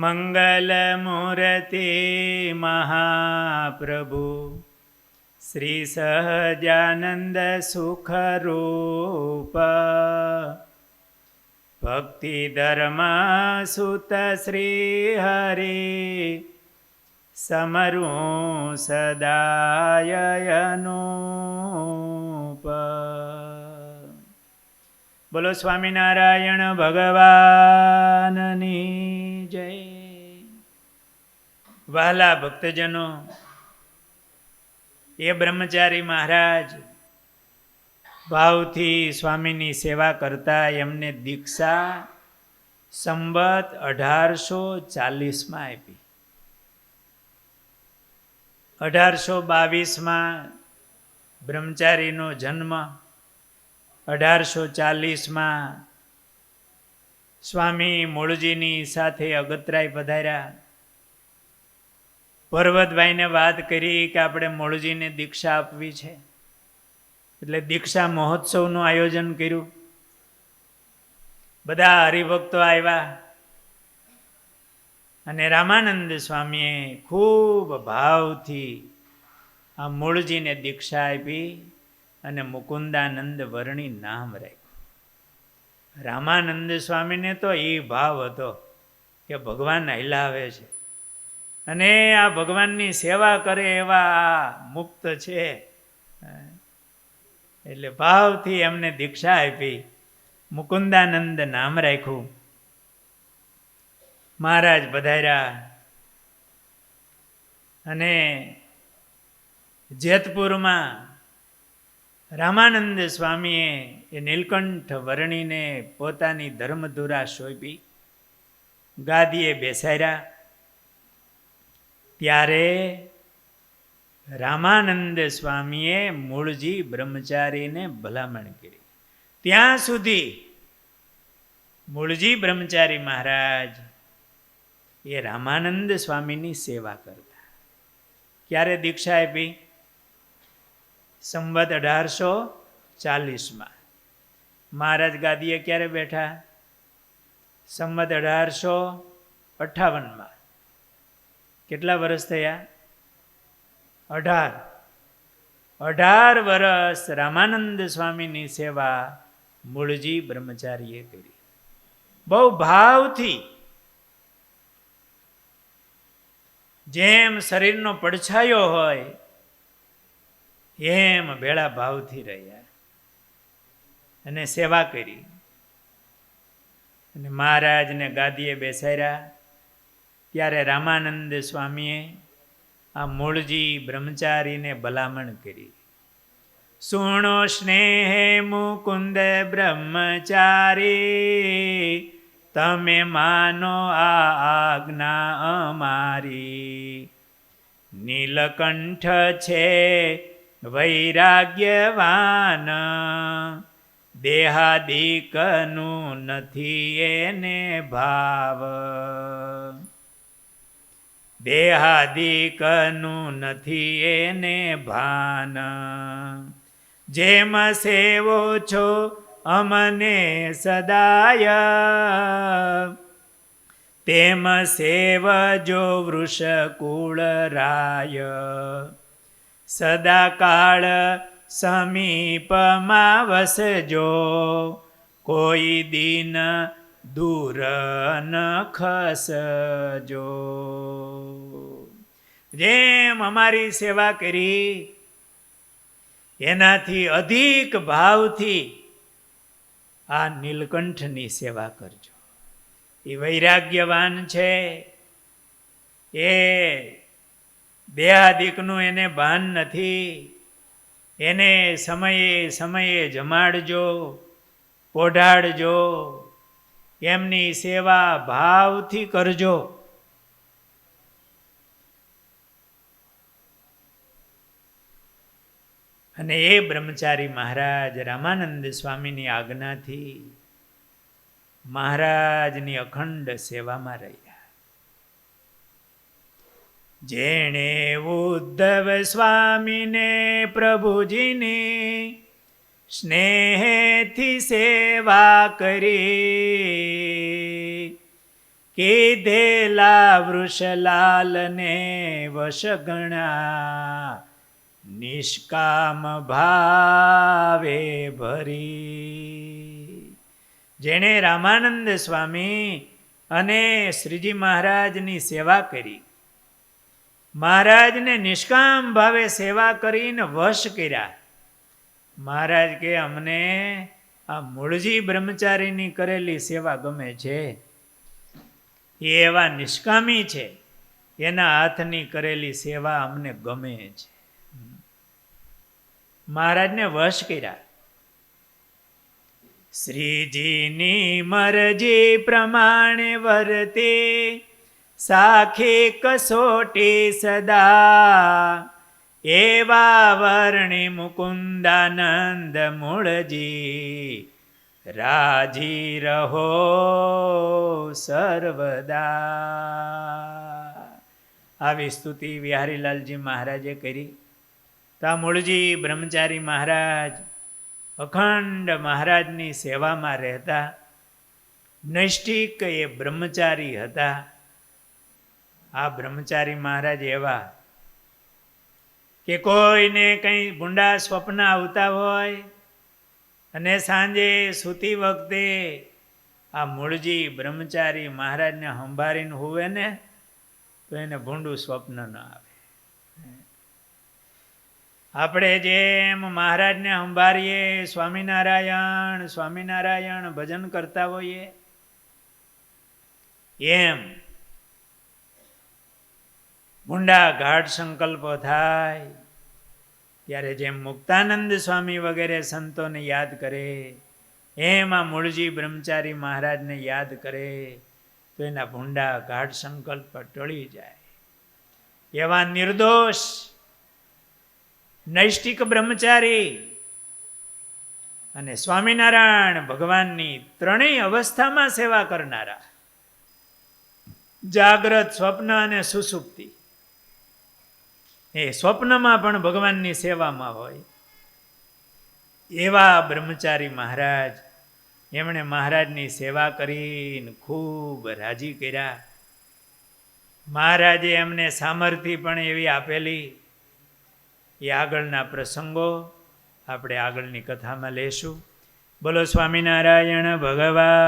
મંગલમૂર્તિ મહાપ્રભુ શ્રી સહજાનંદ સુખરૂપ ભક્તિ ધર્મ સુત શ્રી હરિ સમરું સદાયનુપ. બોલો સ્વામિનારાયણ ભગવાનની જય. વહાલા ભક્તજનો, એ બ્રહ્મચારી મહારાજ ભાવથી સ્વામીની સેવા કરતા એમને દીક્ષા સંવત 1840 આપી. 1822 બ્રહ્મચારીનો જન્મ, 1840 સ્વામી મૂળજીની સાથે અગતરાય પધાર્યા. પર્વતભાઈને વાત કરી કે આપણે મૂળજીને દીક્ષા આપવી છે, એટલે દીક્ષા મહોત્સવનું આયોજન કર્યું. બધા હરિભક્તો આવ્યા અને રામાનંદ સ્વામીએ ખૂબ ભાવથી આ મૂળજીને દીક્ષા આપી અને મુકુંદાનંદ વર્ણી નામ રાખ્યું. રામાનંદ સ્વામીને તો એ ભાવ હતો કે ભગવાન હલાવે છે અને આ ભગવાનની સેવા કરે એવા આ મુક્ત છે, એટલે ભાવથી એમને દીક્ષા આપી, મુકુંદાનંદ નામ રાખ્યું. મહારાજ પધાર્યા અને જેતપુરમાં રામાનંદ સ્વામીએ એ નીલકંઠ વર્ણીને પોતાની ધર્મધુરા સોંપી ગાદીએ બેસાડ્યા. ત્યારે રામાનંદ સ્વામીએ મૂળજી બ્રહ્મચારીને ભલામણ કરી. ત્યાં સુધી મૂળજી બ્રહ્મચારી મહારાજ એ રામાનંદ સ્વામીની સેવા કરતા. ક્યારે દીક્ષા આપી? સંવત 1840. મહારાજ ગાદીએ ક્યારે બેઠા? સંવત 1858. કેટલા વર્ષ થયા? 18 વર્ષ રામાનંદ સ્વામીની સેવા મૂળજી બ્રહ્મચારીએ કરી. બહુ ભાવથી, જેમ શરીરનો પડછાયો હોય એમ ભેળા ભાવથી રહ્યા અને સેવા કરી. અને મહારાજને ગાદીએ બેસાડ્યા. ત્યારે રામાનંદ સ્વામીએ આ મૂળજી બ્રહ્મચારીને ભલામણ કરી. સુણો સ્નેહે મુકુંદ બ્રહ્મચારી, તમે માનો આ આજ્ઞા અમારી. નીલકંઠ છે વૈરાગ્યવાન, દેહાદિકનું નથી એને ભાવ. દેહાદિકનું નથી એને ભાન. જેમ સેવો છો અમને સદાય, તેમ સેવજો વૃષકુળ રાય. સદાકાળ સમીપમાં વસજો, કોઈ દિન દૂર ન ખસજો. જેમ અમારી સેવા કરી એનાથી અધિક ભાવથી આ નીલકંઠની સેવા કરજો. એ વૈરાગ્યવાન છે, એ દેહાદિકનું એને ભાન નથી. એને સમયે સમયે જમાડજો, પોઢાડજો, એમની સેવા ભાવથી કરજો. અને એ બ્રહ્મચારી મહારાજ રામાનંદ સ્વામીની આજ્ઞાથી મહારાજની અખંડ સેવામાં રહ્યા. જેણે ઉદ્ધવ સ્વામીને પ્રભુજીની સ્નેહથી સેવા કરી, કીધેલા વૃષલાલને વશગણા, નિષ્કામ ભાવે ભરી. જેણે રામાનંદ સ્વામી અને શ્રીજી મહારાજની સેવા કરી, મહારાજને નિષ્કામ ભાવે સેવા કરીને વશ કર્યા. મહારાજ કે અમને આ મૂળજી બ્રહ્મચારીની કરેલી સેવા ગમે છે, એ એવા નિષ્કામી છે, એના હાથની કરેલી સેવા અમને ગમે છે. મહારાજને વશ કર્યા. શ્રીજીની મરજી પ્રમાણે વર્તે, સાખી કસોટી સદા, એવા વર્ણિ મુકુંદાનંદ મૂળજી, રાજી રહો સર્વદા. આવી સ્તુતિ વિહારીલાલજી મહારાજે કરી. તો આ મૂળજી બ્રહ્મચારી મહારાજ અખંડ મહારાજની સેવામાં રહેતા, નૈષ્ઠિક એ બ્રહ્મચારી હતા. આ બ્રહ્મચારી મહારાજ એવા કે કોઈને કંઈ ભૂંડા સ્વપ્ન આવતા હોય અને સાંજે સૂતી વખતે આ મૂળજી બ્રહ્મચારી મહારાજને સંભાળીને હુવે ને તો એને ભૂંડું સ્વપ્ન ન આવે. આપણે જેમ મહારાજને સંભાળીએ, સ્વામિનારાયણ સ્વામિનારાયણ ભજન કરતા હોઈએ, એમ ભૂંડા ગાઢ સંકલ્પો થાય ત્યારે જેમ મુક્તાનંદ સ્વામી વગેરે સંતોને યાદ કરે, એમ આ મૂળજી બ્રહ્મચારી મહારાજને યાદ કરે તો એના ભૂંડા ગાઢ સંકલ્પ ટળી જાય. એવા નિર્દોષ નૈષ્ઠિક બ્રહ્મચારી અને સ્વામિનારાયણ ભગવાનની ત્રણેય અવસ્થામાં સેવા કરનારા, જાગ્રત, સ્વપ્ન અને સુષુપ્તિ, એ સ્વપ્નમાં પણ ભગવાનની સેવામાં હોય એવા બ્રહ્મચારી મહારાજ, એમણે મહારાજની સેવા કરીને ખૂબ રાજી કર્યા. મહારાજે એમને સામર્થ્ય પણ એવી આપેલી. એ આગળના પ્રસંગો આપણે આગળની કથામાં લેશું. બોલો સ્વામિનારાયણ ભગવાનની